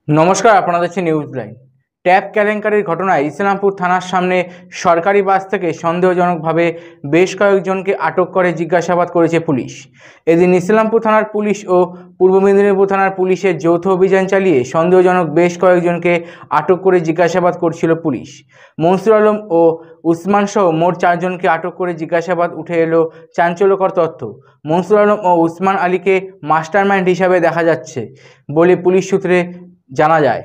নমস্কার, আপনারা দেখছেন নিউজ লাইন। ট্যাব কেলেঙ্কারির ঘটনায় ইসলামপুর থানার সামনে সরকারি বাস থেকে সন্দেহজনকভাবে বেশ কয়েকজনকে আটক করে জিজ্ঞাসাবাদ করেছে পুলিশ। এদিন ইসলামপুর থানার পুলিশ ও পূর্ব মেদিনীপুর থানার পুলিশের যৌথ অভিযান চালিয়ে সন্দেহজনক বেশ কয়েকজনকে আটক করে জিজ্ঞাসাবাদ করছিল পুলিশ। মনসুর আলম ও উসমান সহ মোট 4 জনকে আটক করে জিজ্ঞাসাবাদ উঠে এলো চাঞ্চল্যকর তথ্য। মনসুর আলম ও উসমান আলীকে মাস্টারমাইন্ড হিসাবে দেখা যাচ্ছে বলে পুলিশ সূত্রে জানা যায়।